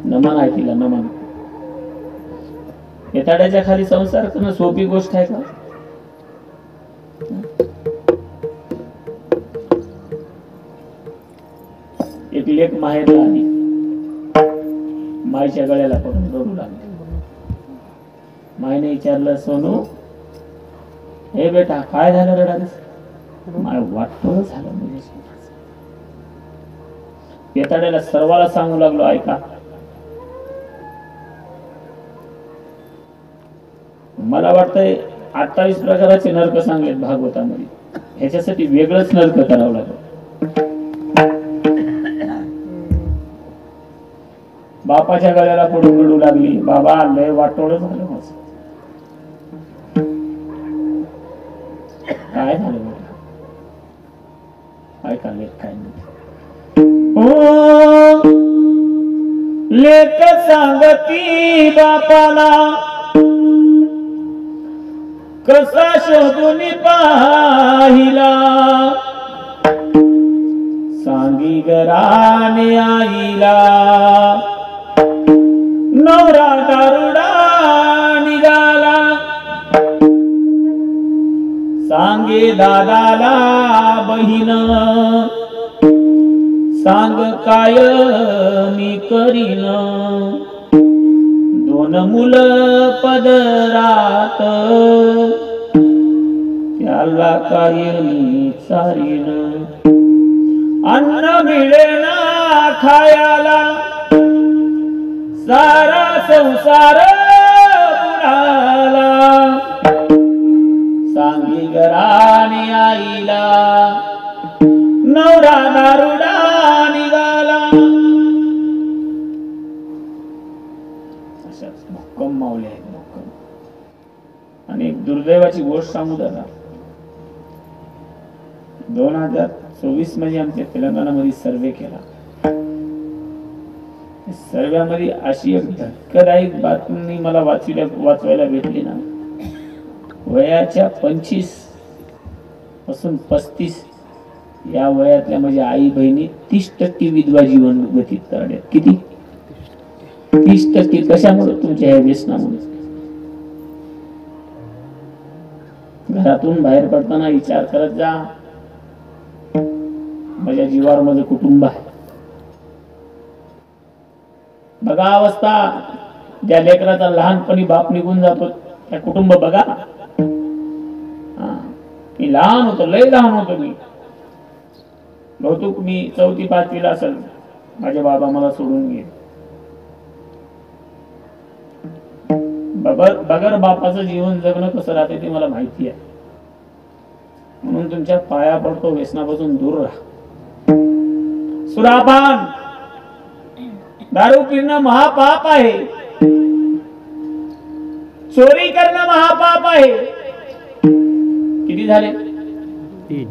नमन आहे तिला, नमन. बेताळाच्या खाली संसार करणं सोपी गोष्ट आहे का? एक लेक माहेरला आली, माईच्या गळ्याला पकडून रडू लागली. माईने विचारलं, सोनू हे बेटा काय झालं रडालीस? माय वाटतं झालं म्हणजे. बेताड्याला सर्वाला सांगू लागलो, ऐका मला वाटतंय 28 प्रकाराचे नरक सांगलेत भागवतामध्ये, ह्याच्यासाठी वेगळंच नरक करावं लागलं. बापाच्या गळ्याला पडून रडू लागली, बाबा लय वाटोळं झालं माझं. काय झालं बेटा? ऐका लेख काय नाही. लेक सांगती बापाला कसा शोधून पाहिला सांगी घराने आईला नवरा दारुडा निघाला सांगे दादाला बहीण सांग काय मी करीन दोन मुलं पदरात त्याला काय मी चारीन अन्न मिळेना खायाला सारा संसार बुडाला सांगी घराने आईला नवरा दारुडा निघाला अशाच भक्कम माऊली आहेत भक्कम. आणि एक दुर्दैवाची गोष्ट सांगू दादा 2024 मध्ये आमच्या तेलंगणामध्ये सर्वे केला. सर्व्यामध्ये अशी एक धक्कादायक बातमी मला वाचवायला भेटली ना वयाच्या 25 पासून 35 या वयातल्या माझ्या आई बहिणी 30% विधवा जीवन व्यतीत करण्यात. किती? 30%. कशामुळे? तुमच्या या व्यसनामुळे. घरातून बाहेर पडताना विचार करत जा माझ्या जीवावर माझं कुटुंब आहे. बघा अवस्था ज्या लेकराचा लहानपणी बाप निघून जातो त्या कुटुंब बघा. मी लहान होतो, लय लहान होतो मी. बहुतेक मी 4वी-5वीला असेल माझे बाबा मला सोडून गेले. बगर बापाचं जीवन जगणं कसं राहते ते मला माहिती आहे. म्हणून तुमच्या पाया पडतो व्यसनापासून दूर राहा. सुरापान दारू पिणं महापाप आहे. चोरी करणं महापाप आहे. किती झाले? 3.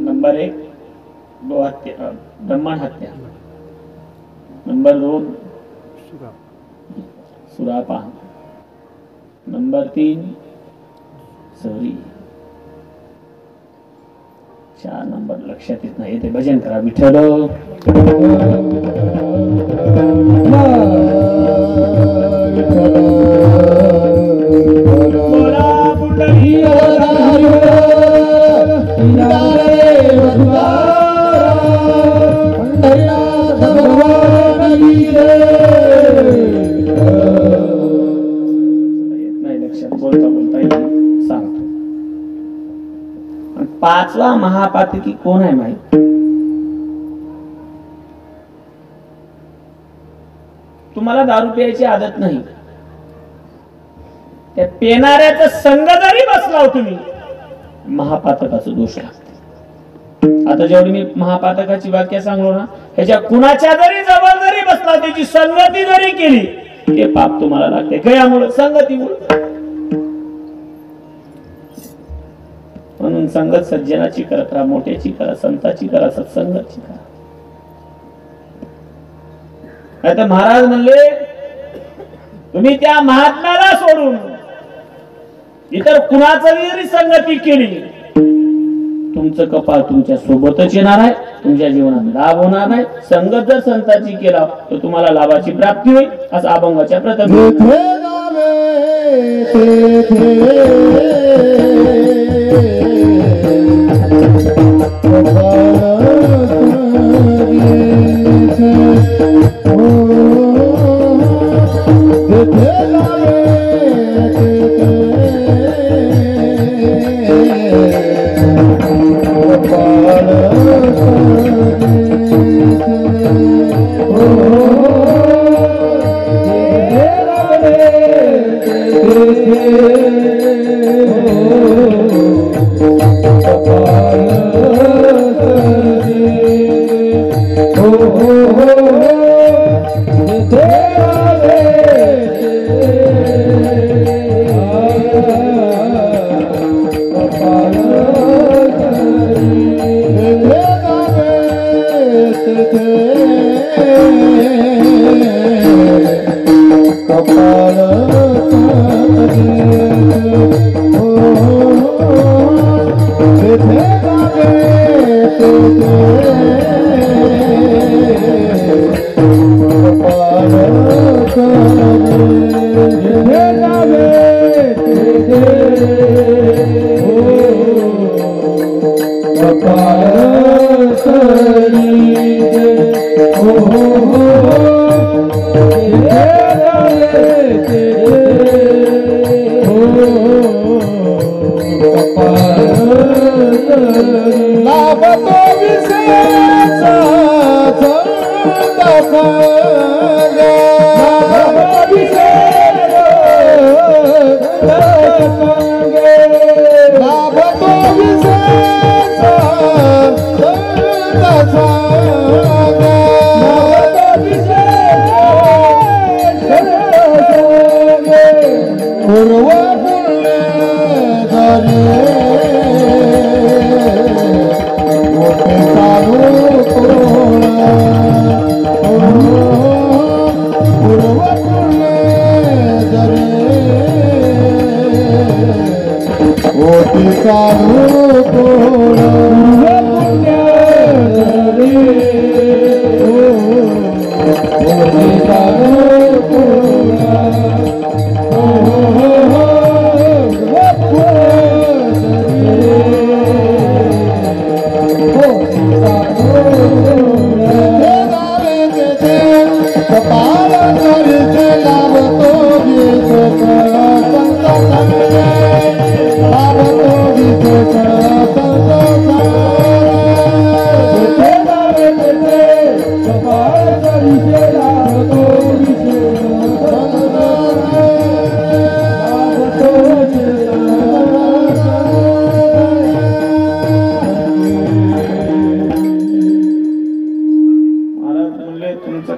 नंबर 1 गोहत्या, ब्राह्मण हत्या. नंबर 2 सुरापान. नंबर 3 चोरी. 4 नंबर लक्षात येत नाही ते भजन करा विठ्ठल. पाचवा महापातकी कोण आहे माहिती? तुम्हाला दारू प्यायची आदत नाही, त्या पेनाऱ्याचा संग जरी बसला तुम्ही महापातकाचा दोष लागतो. आता जेवढी मी महापातकाची वाक्य सांगलो ना ह्याच्या कुणाच्या जरी जवळ जरी बसला त्याची संगती जरी केली ते पाप तुम्हाला लागते. कशामुळे? संगतीमुळे. म्हणून संगत सज्जनाची करा, मोठ्याची करा, संताची करा, सत्संगाची करा. आता महाराज म्हणले तुम्ही त्या महात्म्याला सोडून इतर कुणाची जरी संगती केली तुमचं कपाळ तुमच्या सोबतच येणार आहे. तुमच्या जीवनात लाभ होणार नाही. संगत जर संताची केला तर तुम्हाला लाभाची प्राप्ती होईल असं अभंगाच्या प्रथम. Oh लाभतो विषयाचा छंद लाभतो विषयाचा पूर्व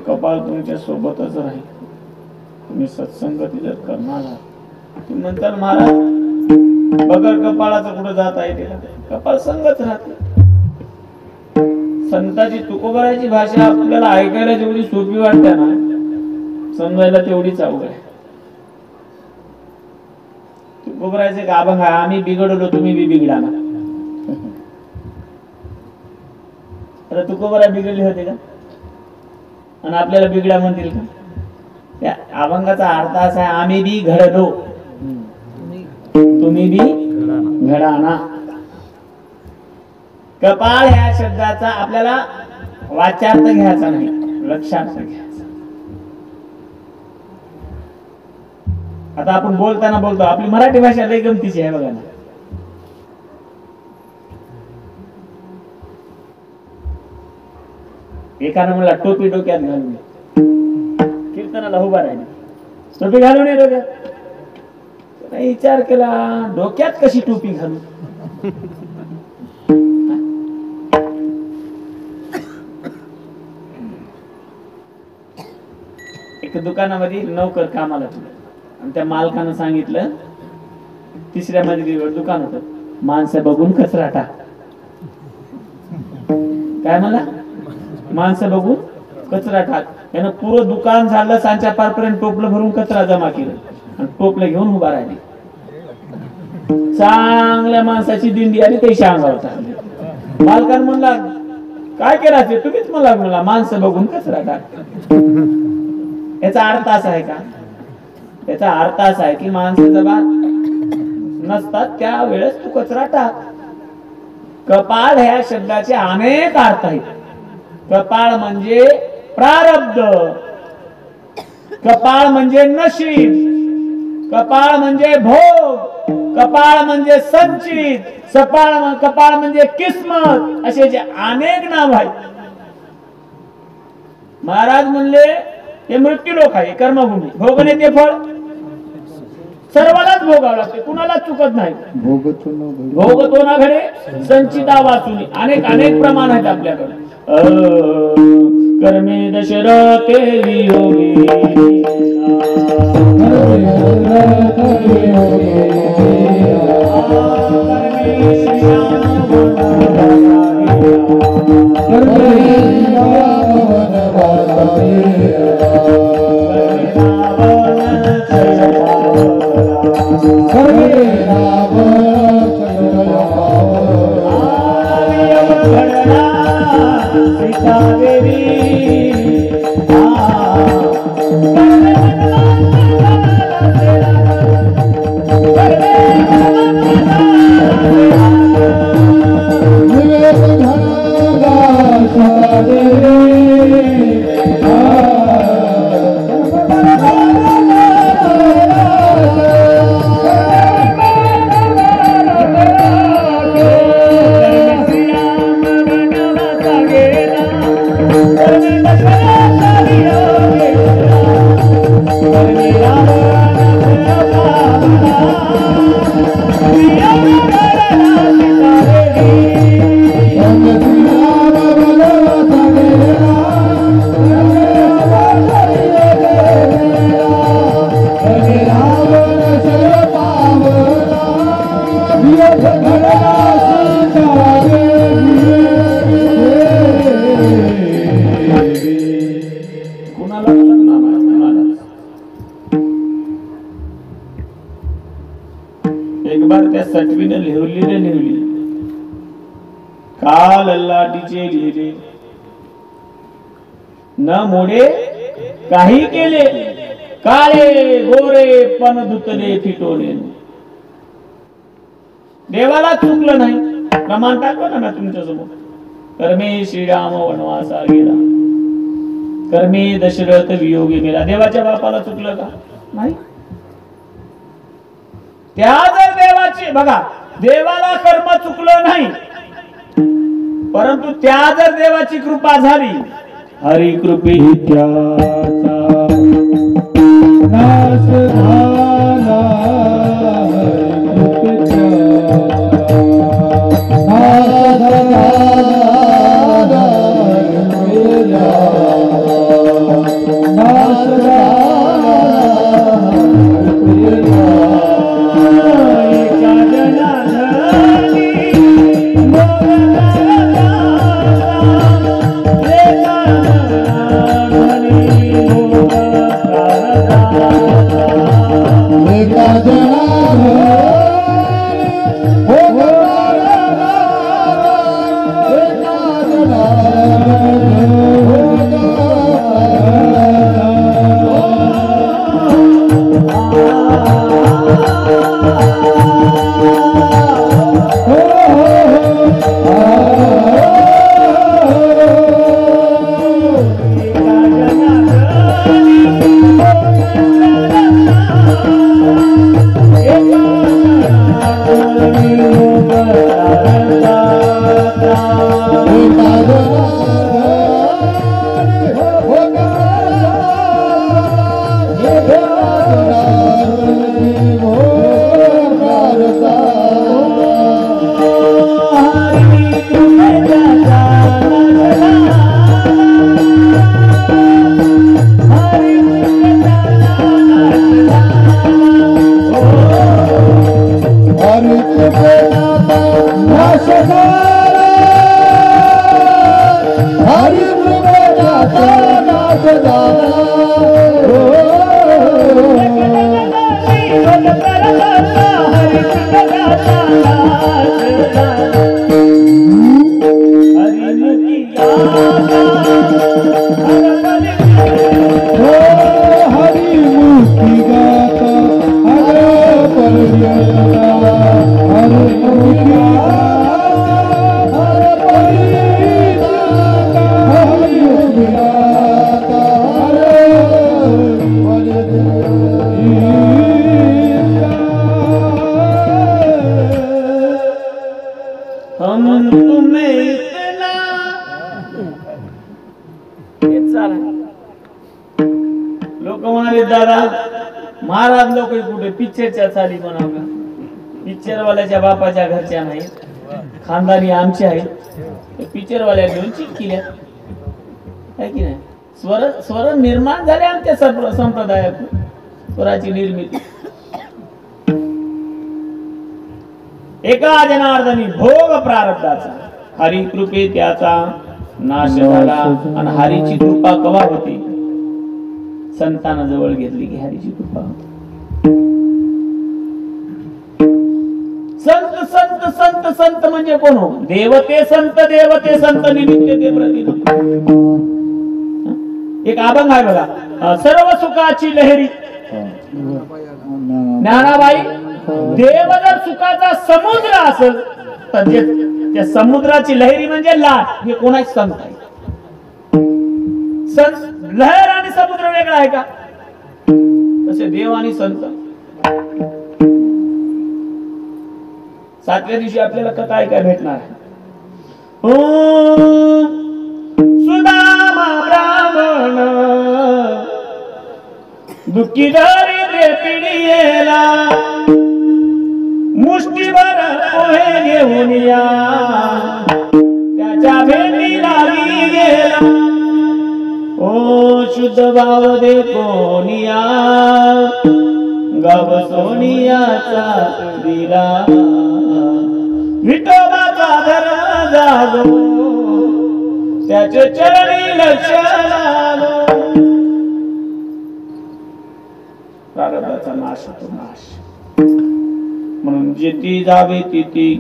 कपाळ तुमच्या सोबतच राहील. तुम्ही सत्संगती जर करणार तुम्ही म्हणताल महाराज बगर कपाळाचं कुठं जात आहे ते कपाळ संगत राहते. संताची तुकोबाराची भाषा आपल्याला ऐकायला जेवढी सोपी वाटते ना समजायला तेवढीच अवघड आहे. तुकोबाराचे का अभंग आहे, आम्ही बिघडलो तुम्ही बी बिघडा ना. तर तुकोबारा बिघडले होते का आणि आपल्याला बिघडा म्हणतील का? त्या अभंगाचा अर्थ असा आहे, आम्ही बी घडलो तुम्ही बी घडा ना. कपाळ ह्या शब्दाचा आपल्याला वाच्यार्थ घ्यायचा नाही, लक्षार्थ घ्यायचा. आता आपण बोलताना बोलतो, आपली मराठी भाषा लई गमतीची आहे बघा ना. एकानं मला टोपी डोक्यात घालून कीर्तनाला उभा राहिली, टोपी घालून ये डोक्यात. नाही विचार केला डोक्यात कशी टोपी घालू. एक दुकानामध्ये नोकर कामाला होता आणि त्या मालकानं सांगितलं, तिसऱ्या मजलीवर दुकान होतं, माणसं बघून कचरा टाक. काय मला माणसं बघून कचरा टाक. यानं पुरं दुकान झालं, सांच्या पारपर्यंत टोपलं भरून कचरा जमा केलं आणि टोपलं घेऊन उभा राहिली. चांगल्या माणसाची दिंडी आली ते अंगावर टाकली. मालकान म्हणला काय केला ते तुम्हीच मला माणसं बघून कचरा टाक. याचा अर्थ असा आहे का? याचा अर्थ असा आहे की माणसं जेव्हा नसतात त्या वेळेस तू कचरा टाक. कपाळ ह्या शब्दाचे अनेक अर्थ आहेत. कपाळ म्हणजे प्रारब्ध, कपाळ म्हणजे नशीब, कपाळ म्हणजे भोग, कपाळ म्हणजे संचित, कपाळ म्हणजे किस्मत, असे जे अनेक नाव आहेत. महाराज म्हणले हे मृत्यू लोक आहे, कर्मभूमी, भोगणे ते फळ सर्वांनाच भोगावं लागते, कुणालाच चुकत नाही. भोगतो ना घडे संचिता वाचुनी, अनेक अनेक प्रमाण आहेत आपल्याकडे. कर्मे दशरथे वियोगी Ah एक बार त्या सटवीने लिहिली काल अल्लाटीचे लिहिले न मोडे काही केले काळे गोरे पण धुतले फिटोले. देवाला चुकलं नाही प्रमाण टाकलं ना तुमच्या समोर. कर्मे श्रीराम वनवासा गेला कर्मे दशरथ वियोगी मेला. देवाच्या बापाला चुकलं का नाही. त्या जर देवाची बघा देवाला कर्म चुकलं नाही परंतु त्या जर देवाची कृपा झाली हरी कृपे त्याचा नाश झाला. हरी महाराज लोक कुठे पिक्चरच्या चाली बनवला. पिक्चर वाल्याच्या बापाच्या घरच्या नाही खानदानी आमचे आहेत. पिक्चर वाल्या घेऊन चिट केल्या आहे की नाही. स्वर निर्माण झाले आमच्या संप्रदायात स्वराची निर्मिती. एका जनार्दनी भोग प्रारब्धाचा हरी कृपे त्याचा नाश झाला. आणि हरीची कृपा कवा होती संतांना जवळ घेतली की हरीची कृपा होती. संत संत संत संत म्हणजे कोण हो. देवते संत नित्य ते प्रतिमा. एक अभंग आहे बघा सर्व सुखाची लहरी ज्ञानाबाई. देव जर सुखाचा समुद्र असेल तर त्या समुद्राची लहरी म्हणजे लाट. हे कोणाच संत आहे. संत लहर आणि समुद्र वेगळा आहे का. तसे देव आणि संत. सातव्या दिवशी आपल्याला कथा ऐकाय भेटणार आहे. सुदामा ब्राह्मण दुःखी दारिद्र्य पिढीला मुष्टीभर कोणिया त्याच्या भेटी लागी गेला ओ शुद्ध भाव दे कोणिया गाव सोनियाचा दिला विठोबाचा धर्म जागो त्याचे चरणी लक्ष लागो प्रारब्धाचा नाश होतो नाश म्हणून जेती जावे तिथे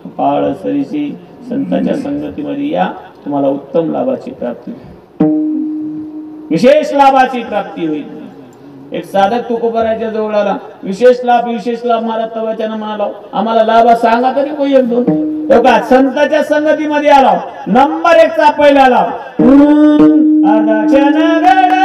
कपाळ सरीसी संतांच्या संगतीमध्ये या तुम्हाला उत्तम लाभाची प्राप्ती विशेष लाभाची प्राप्ती होईल एक साधक तुकोबाराच्या जवळ आला विशेष लाभ महाराज तवाच्यानं म्हणाला आम्हाला लाभ सांगा तरी कोई एक दोन तेव्हा संतांच्या संगतीमध्ये आला नंबर 1 चा पहिला लाभ अर्धाक्षण घडला